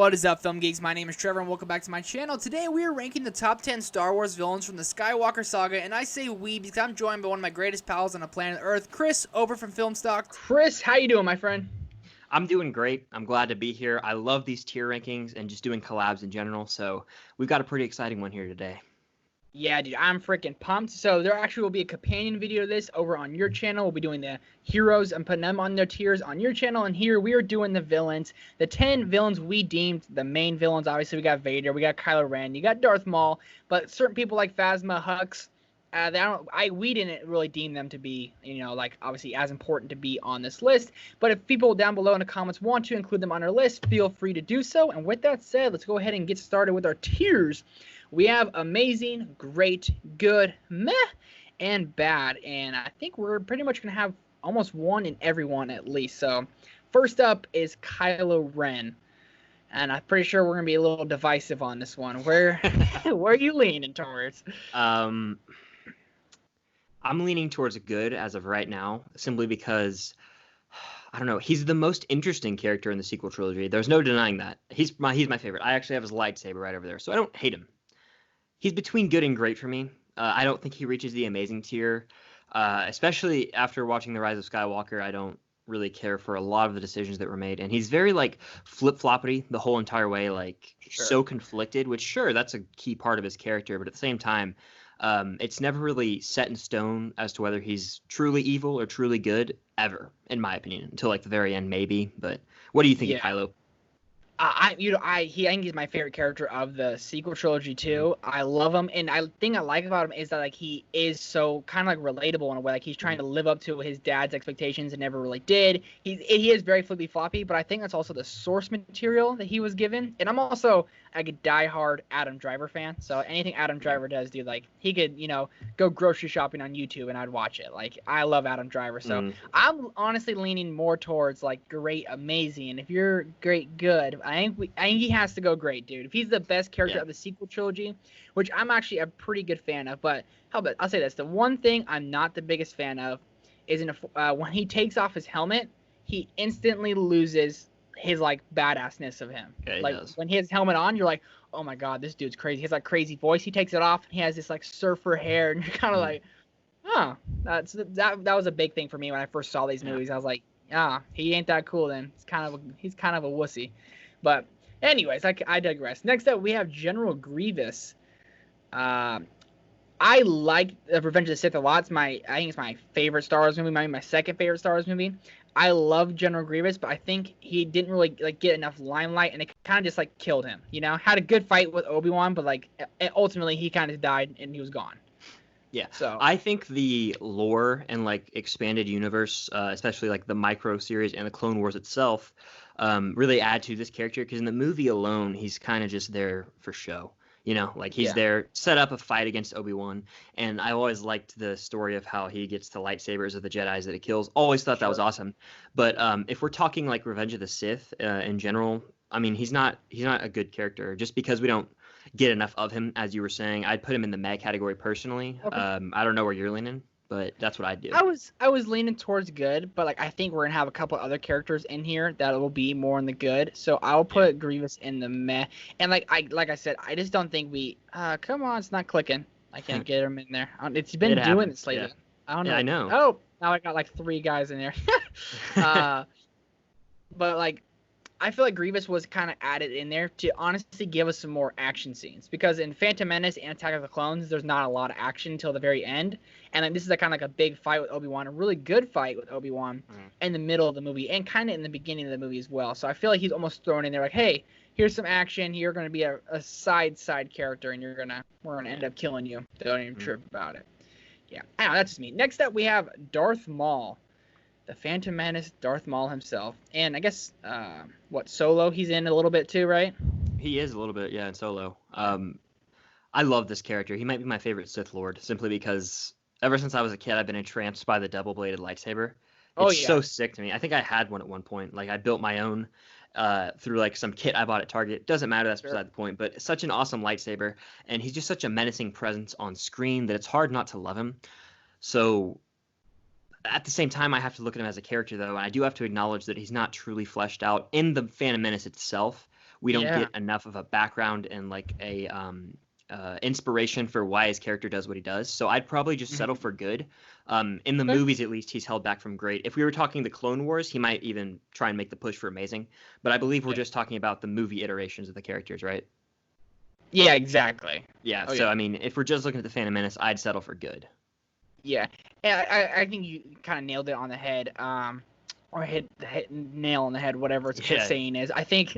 What is up, Film Geeks? My name is Trevor, and welcome back to my channel. Today, we are ranking the top 10 Star Wars villains from the Skywalker saga, and I say we because I'm joined by one of my greatest pals on the planet Earth, Chris, over from Filmstock. Chris, how you doing, my friend? I'm doing great. I'm glad to be here. I love these tier rankings and just doing collabs in general, so we've got a pretty exciting one here today. Yeah, dude, I'm freaking pumped. So there actually will be a companion video to this over on your channel. We'll be doing the heroes and putting them on their tiers on your channel. And here we are doing the villains. The 10 villains we deemed the main villains. Obviously, we got Vader, we got Kylo Ren, you got Darth Maul. But certain people like Phasma, Hux, we didn't really deem them to be, like obviously as important to be on this list. But if people down below in the comments want to include them on our list, feel free to do so. And with that said, let's go ahead and get started with our tiers. We have amazing, great, good, meh, and bad. And I think we're pretty much going to have almost one in every one at least. So first up is Kylo Ren. And I'm pretty sure we're going to be a little divisive on this one. Where are you leaning towards? I'm leaning towards good as of right now, simply because, I don't know, he's the most interesting character in the sequel trilogy. There's no denying that. He's my favorite. I actually have his lightsaber right over there, so I don't hate him. He's between good and great for me. I don't think he reaches the amazing tier, especially after watching The Rise of Skywalker. I don't really care for a lot of the decisions that were made, and he's very flip-floppity the whole entire way, so conflicted, which sure, that's a key part of his character, but at the same time, it's never really set in stone as to whether he's truly evil or truly good ever, in my opinion, until the very end maybe. But what do you think of Kylo? I think he's my favorite character of the sequel trilogy too. I love him, and I think I like about him is that he is so kind of relatable in a way. He's trying to live up to his dad's expectations and never really did. He is very flippy floppy, but I think that's also the source material that he was given. And I'm also a diehard Adam Driver fan, so anything Adam Driver does, dude, he could go grocery shopping on YouTube and I'd watch it. I love Adam Driver, so I'm honestly leaning more towards great, amazing. And if you're great, good, I think he has to go great, dude. If he's the best character of the sequel trilogy, which I'm actually a pretty good fan of, but I'll say this: the one thing I'm not the biggest fan of is when he takes off his helmet, he instantly loses his badassness of him. Yeah, when he has his helmet on, you're like, oh my god, this dude's crazy. He has crazy voice. He takes it off and he has this surfer hair, and you're kind of like, oh, that was a big thing for me when I first saw these movies. I was like, he ain't that cool then. He's kind of a wussy. But anyways, I digress. Next up, we have General Grievous. I like Revenge of the Sith a lot. I think it's my favorite Star Wars movie. My second favorite Star Wars movie. I love General Grievous, but I think he didn't really get enough limelight, and it kind of just killed him. Had a good fight with Obi-Wan, but ultimately he kind of died and he was gone. Yeah, so I think the lore and expanded universe, especially the micro series and the Clone Wars itself, really add to this character, because in the movie alone, he's kind of just there for show. He's there, set up a fight against Obi-Wan, and I always liked the story of how he gets the lightsabers of the Jedis that he kills. Always thought that was awesome. But if we're talking Revenge of the Sith in general, I mean, he's not a good character just because we don't get enough of him, as you were saying. I'd put him in the meh category personally. Okay. I don't know where you're leaning, but that's what I do. I was leaning towards good, but I think we're gonna have a couple other characters in here that will be more in the good. So I'll put Grievous in the meh. And like I said, I just don't think we. Come on, it's not clicking. I can't get him in there. It's been doing this lately. Yeah. I don't know. Yeah, I know. Oh, now I got 3 guys in there. But I feel like Grievous was kind of added in there to honestly give us some more action scenes, because in Phantom Menace and Attack of the Clones, there's not a lot of action until the very end, and this is kind of a big fight with Obi-Wan, a really good fight with Obi-Wan in the middle of the movie and kind of in the beginning of the movie as well. So I feel like he's almost thrown in there hey, here's some action. You're going to be a side character, and we're gonna end up killing you. Don't even trip about it. Yeah, I don't know, that's just me. Next up, we have Darth Maul. The Phantom Menace, Darth Maul himself. And I guess, Solo, he's in a little bit too, right? He is a little bit, yeah, in Solo. I love this character. He might be my favorite Sith Lord, simply because ever since I was a kid, I've been entranced by the double-bladed lightsaber. It's so sick to me. I think I had one at one point. I built my own through some kit I bought at Target. Doesn't matter, that's beside the point. But it's such an awesome lightsaber, and he's just such a menacing presence on screen that it's hard not to love him. So at the same time, I have to look at him as a character, though, and I do have to acknowledge that he's not truly fleshed out in the Phantom Menace itself, we don't Yeah. get enough of a background and like a inspiration for why his character does what he does. So I'd probably just settle for good. In the Okay. movies, at least, he's held back from great. If we were talking the Clone Wars, he might even try and make the push for amazing. But I believe we're Yeah. just talking about the movie iterations of the characters, right? Yeah, exactly. Yeah. Oh, So yeah. I mean, if we're just looking at the Phantom Menace, I'd settle for good. Yeah, and I think you kind of nailed it on the head. Or hit the nail on the head, whatever the Yeah. saying is. I think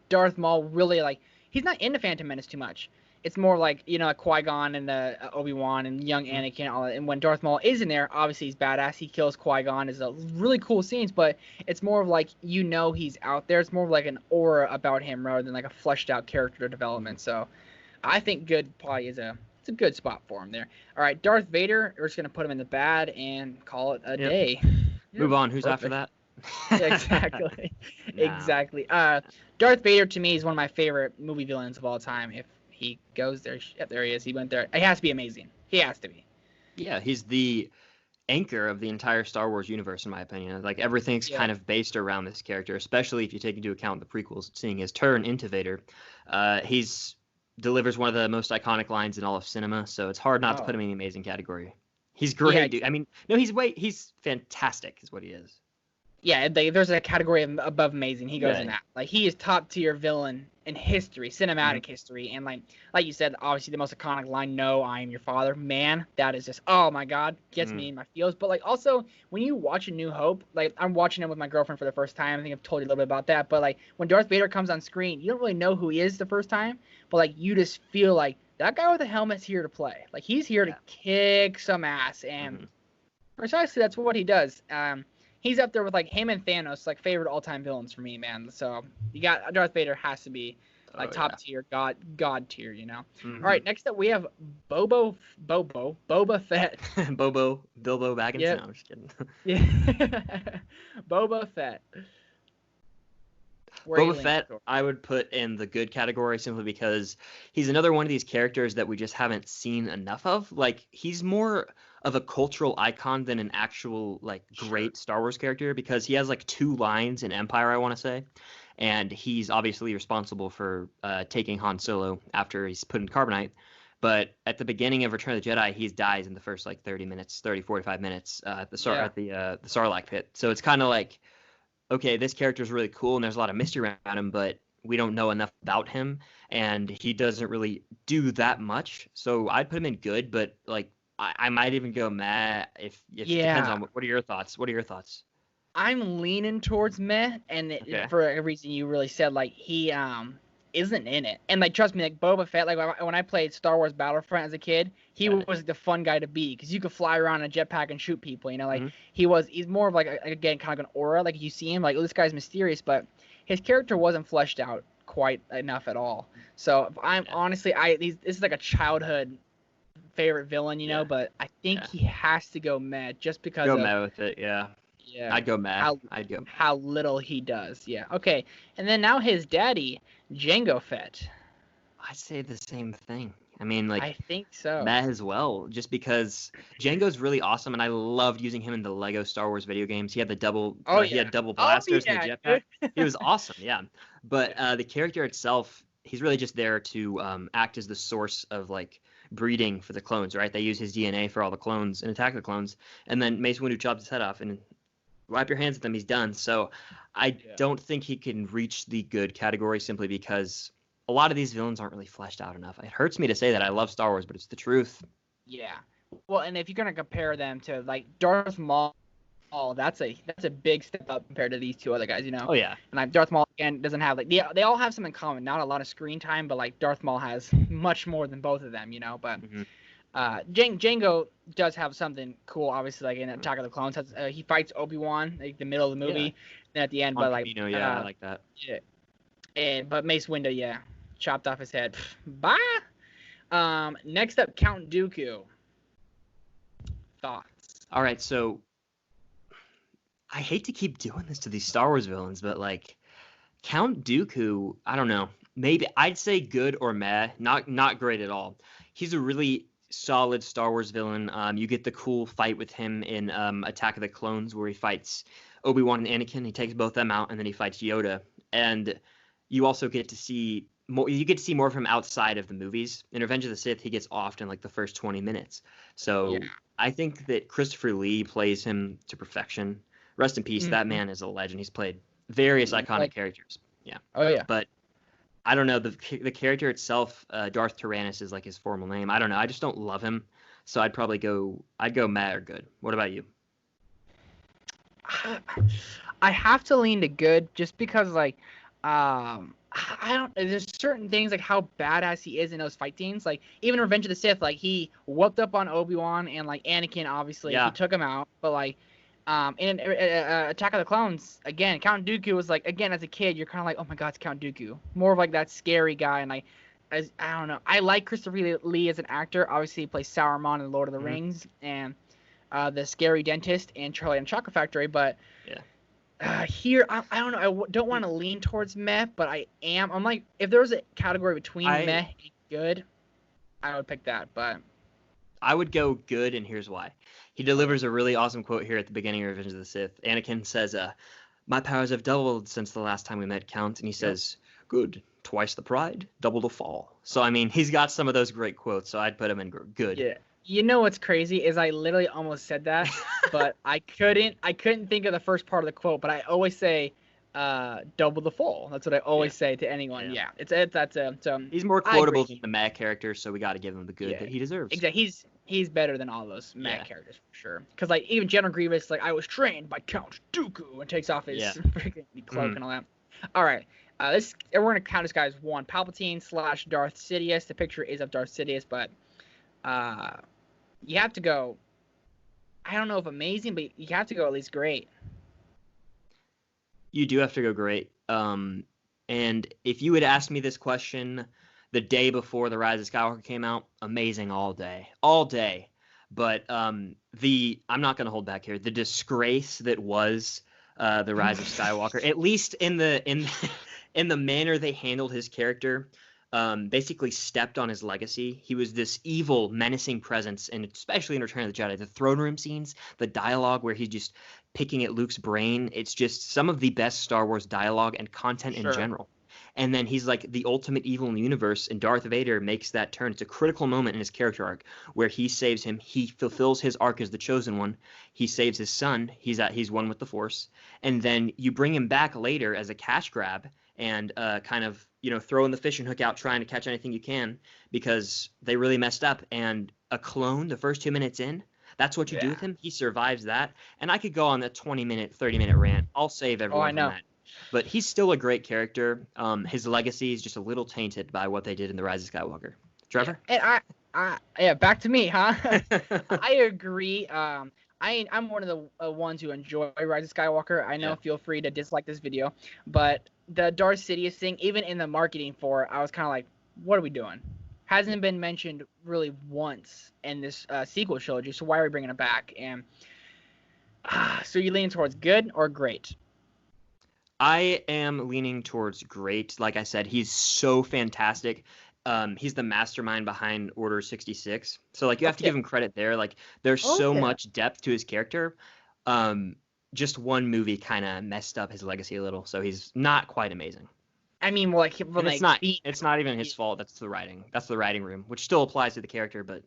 Darth Maul really like he's not into Phantom Menace too much. It's more like like Qui-Gon and Obi-Wan and young Anakin and all that. And when Darth Maul is in there, obviously he's badass. He kills Qui-Gon. It's a really cool scenes, but it's more of like he's out there. It's more of like an aura about him rather than like a fleshed out character development. So I think good probably it's a good spot for him there. All right, Darth Vader. We're just gonna put him in the bad and call it a Yep. day. Move on. Who's after perfect. that? Exactly. Nah. Exactly. Darth Vader to me is one of my favorite movie villains of all time. If he goes there, yep, there he is. He went there. It has to be amazing. He has to be. Yeah, he's the anchor of the entire Star Wars universe, in my opinion. Like everything's Yeah. kind of based around this character, especially if you take into account the prequels, seeing his turn into Vader. He's delivers one of the most iconic lines in all of cinema, so it's hard not to put him in the amazing category. He's great, Yeah. dude. I mean, no, he's fantastic, is what he is. Yeah, there's a category above amazing. He goes in Right. that. Like he is top tier villain in history, cinematic history, and like you said, obviously the most iconic line, "No, I am your father." Man, that is just oh my god, gets me in my feels. But like also when you watch A New Hope, like I'm watching it with my girlfriend for the first time. I think I've told you a little bit about that. But like when Darth Vader comes on screen, you don't really know who he is the first time, but like you just feel like that guy with the helmet's here to play. Like he's here to kick some ass, and precisely that's what he does. He's up there with like him and Thanos, like favorite all-time villains for me, man. So you got Darth Vader has to be like top tier, god tier, you know. All right, next up we have Boba Fett. Bilbo Baggins. Yep. No, I'm just kidding. Yeah, Boba Fett. Boba Fett, I would put in the good category simply because he's another one of these characters that we just haven't seen enough of. Like, he's more of a cultural icon than an actual, like, great Star Wars character because he has, like, 2 lines in Empire, I want to say. And he's obviously responsible for taking Han Solo after he's put in carbonite. But at the beginning of Return of the Jedi, he dies in the first, like, 45 minutes at the Sarlacc pit. So it's kind of like, okay, this character is really cool and there's a lot of mystery around him, but we don't know enough about him and he doesn't really do that much. So I'd put him in good, but like I might even go meh if depends on what are your thoughts? What are your thoughts? I'm leaning towards meh, and for a reason you really said, like he isn't in it, and like trust me, like Boba Fett, like when I played Star Wars Battlefront as a kid, he was the fun guy to be because you could fly around in a jetpack and shoot people, you know, like he's more of like again kind of an aura, like you see him like this guy's mysterious, but his character wasn't fleshed out quite enough at all. So I'm honestly this is like a childhood favorite villain, you know, but I think he has to go meh just because meh with it, yeah. I'd go meh. How little he does. Yeah. Okay. And then now his daddy, Jango Fett. I'd say the same thing. I mean, like I think so. Meh as well, just because Jango's really awesome, and I loved using him in the Lego Star Wars video games. He had the double, he had double blasters and the jetpack. He was awesome, yeah. But the character itself, he's really just there to act as the source of like breeding for the clones, right? They use his DNA for all the clones and attack the clones, and then Mace Windu chops his head off and wipe your hands at them, he's done. So I don't think he can reach the good category simply because a lot of these villains aren't really fleshed out enough. It hurts me to say that. I love Star Wars, but it's the truth. Yeah. Well, and if you're gonna compare them to like Darth Maul, that's a big step up compared to these 2 other guys, you know. Oh yeah. And like Darth Maul again doesn't have like they all have something in common. Not a lot of screen time, but like Darth Maul has much more than both of them, you know. But Jango does have something cool, obviously, like in Attack of the Clones. He fights Obi-Wan like the middle of the movie, and at the end, but like I like that. Yeah, but Mace Windu, chopped off his head. Bye. Next up, Count Dooku. Thoughts? All right, so I hate to keep doing this to these Star Wars villains, but like Count Dooku, I don't know. Maybe I'd say good or meh, not great at all. He's a really solid Star Wars villain. You get the cool fight with him in Attack of the Clones where he fights Obi-Wan and Anakin. He takes both them out, and then he fights Yoda. And you also get to see more. You get to see more of him outside of the movies. In Revenge of the Sith, he gets offed in like the first 20 minutes. So Yeah. I think that Christopher Lee plays him to perfection. Rest in peace. That Mhm. man is a legend. He's played various iconic Like, characters. Yeah, oh yeah. but I don't know the character itself. Darth Tyrannus is like his formal name. I don't know. I just don't love him. So I'd go meh or good. What about you? I have to lean to good just because like I don't there's certain things like how badass he is in those fight scenes. Like even Revenge of the Sith, like he whooped up on Obi-Wan and like Anakin obviously Yeah. he took him out, but like in Attack of the Clones, again, Count Dooku was like, again, as a kid, you're kind of like, oh my god, it's Count Dooku. More of like that scary guy, and I don't know. I like Christopher Lee as an actor. Obviously, he plays Sauron in Lord of the Mhm. Rings, and the scary dentist in Charlie and the Chocolate Factory, but here, I don't know. Don't want to lean towards meh, but I'm like, if there was a category between meh and good, I would pick that. But I would go good, and here's why. He delivers a really awesome quote here at the beginning of Revenge of the Sith. Anakin says, "My powers have doubled since the last time we met, Count," and he says, "Good, twice the pride, double the fall." So I mean, he's got some of those great quotes. So I'd put him in good. yeah, you know what's crazy is I literally almost said that, but I couldn't think of the first part of the quote. But I always say, "Double the fall." That's what I always say to anyone. Yeah, He's more quotable than the Mad character, so we got to give him the good that he deserves. Exactly. He's better than all those Mad characters for sure. Because like even General Grievous, like I was trained by Count Dooku, and takes off his freaking cloak and all that. All right, we're gonna count this guy as one. Palpatine / Darth Sidious. The picture is of Darth Sidious, but you have to go. I don't know if amazing, but you have to go at least great. You do have to go great. And if you had asked me this question the day before The Rise of Skywalker came out, amazing all day. But I'm not going to hold back here. The disgrace that was The Rise of Skywalker, at least in the manner they handled his character, basically stepped on his legacy. He was this evil, menacing presence, and especially in Return of the Jedi, the throne room scenes, the dialogue where he's just picking at Luke's brain. It's just some of the best Star Wars dialogue and content in general. And then he's like the ultimate evil in the universe, and Darth Vader makes that turn. It's a critical moment in his character arc where he saves him. He fulfills his arc as the chosen one. He saves his son. He's one with the Force. And then you bring him back later as a cash grab and kind of, throwing the fishing hook out, trying to catch anything you can because they really messed up. And a clone, the first 2 minutes in, that's what you do with him. He survives that. And I could go on a 20-minute, 30-minute rant. I'll save everyone from that. But he's still a great character. His legacy is just a little tainted by what they did in The Rise of Skywalker. Trevor? And back to me, huh? I agree. I'm one of the ones who enjoy Rise of Skywalker. I know, feel free to dislike this video, but the Darth Sidious thing, even in the marketing for it, I was kind of like, what are we doing? Hasn't been mentioned really once in this sequel trilogy, so why are we bringing it back? And so you lean towards good or great? I am leaning towards great. Like I said, he's so fantastic. He's the mastermind behind Order 66. So like you have to give him credit there. Like there's so much depth to his character. Just one movie kind of messed up his legacy a little. So he's not quite amazing. I mean, well, it's not even his fault. That's the writing. That's the writing room, which still applies to the character, but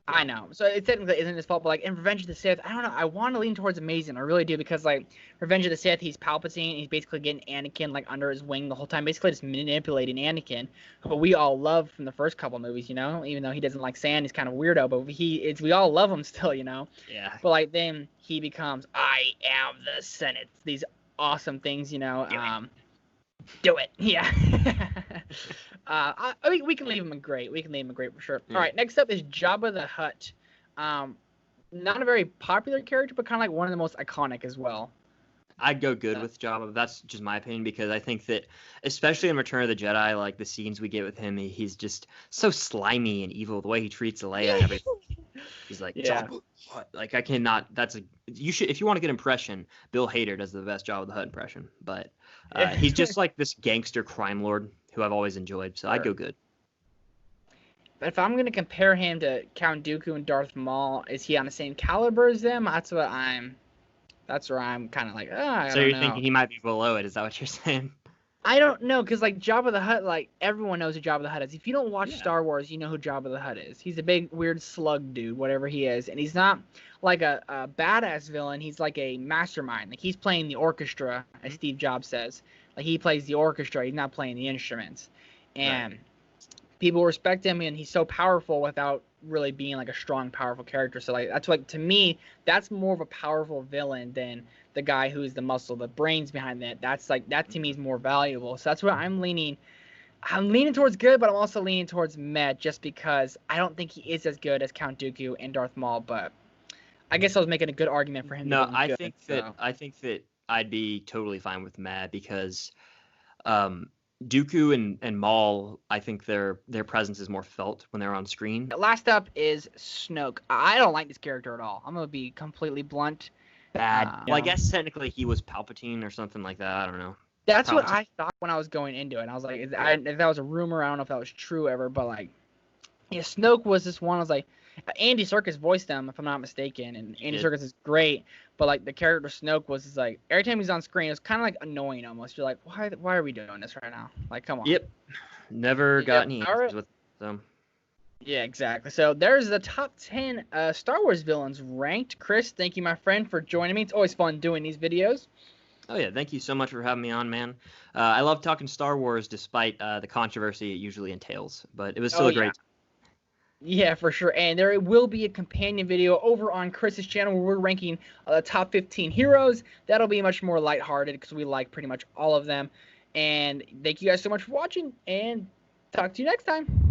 I know. So it technically isn't his fault, but like in Revenge of the Sith, I don't know. I want to lean towards amazing. I really do, because like Revenge of the Sith, he's Palpatine. And he's basically getting Anakin like under his wing the whole time, basically just manipulating Anakin, who we all love from the first couple movies, even though he doesn't like sand, he's kind of weirdo, but we all love him still, Yeah. But like then he becomes, I am the Senate. These awesome things, Do it. Yeah. I mean, we can leave him in great. We can leave him in great for sure. Yeah. All right, next up is Jabba the Hutt. Not a very popular character, but kind of like one of the most iconic as well. I'd go good with Jabba. That's just my opinion, because I think that, especially in Return of the Jedi, like the scenes we get with him, he's just so slimy and evil. The way he treats Leia and everything. He's like, Jabba, what? Like I cannot. You should, if you want a good impression, Bill Hader does the best Jabba the Hutt impression. But he's just like this gangster crime lord who I've always enjoyed. So I'd go good. But if I'm gonna compare him to Count Dooku and Darth Maul, is he on the same caliber as them? That's where I'm kind of like, I don't know. Thinking he might be below it. Is that what you're saying? I don't know, because like Jabba the Hutt, like everyone knows who Jabba the Hutt is. If you don't watch Yeah. Star Wars, you know who Jabba the Hutt is. He's a big weird slug dude, whatever he is, and he's not like a badass villain. He's like a mastermind. Like he's playing the orchestra, as Steve Jobs says. Like he plays the orchestra. He's not playing the instruments, and people respect him, and he's so powerful without really being like a strong, powerful character. So like that's what, to me, that's more of a powerful villain than the guy who's the muscle, the brains behind that. That's like, that to me is more valuable. So that's what I'm leaning. I'm leaning towards good, but I'm also leaning towards meh, just because I don't think he is as good as Count Dooku and Darth Maul. But I guess I was making a good argument for him. No, to be I good, think so. that I'd be totally fine with meh because Dooku and Maul, I think their presence is more felt when they're on screen. Last up is Snoke. I don't like this character at all. I'm gonna be completely blunt. Bad. Well, I know. guess technically he was Palpatine or something like that. I don't know. That's what Probably. I thought when I was going into it. And I was like, if that was a rumor, I don't know if that was true ever, but like, yeah, Snoke was this one. I was like, Andy Serkis voiced him, if I'm not mistaken, and Andy did. Serkis is great. But like the character Snoke was just like, every time he's on screen, it was kind of like annoying almost. You're like, why are we doing this right now? Like, come on. Yep. Never got any All right. answers with them. Yeah, exactly. So there's the top 10 Star Wars villains ranked. Chris, thank you, my friend, for joining me. It's always fun doing these videos. Oh yeah, thank you so much for having me on, man. I love talking Star Wars despite the controversy it usually entails, but it was still a great. Yeah, for sure. And there will be a companion video over on Chris's channel where we're ranking the top 15 heroes. That'll be much more lighthearted because we like pretty much all of them. And thank you guys so much for watching, and talk to you next time.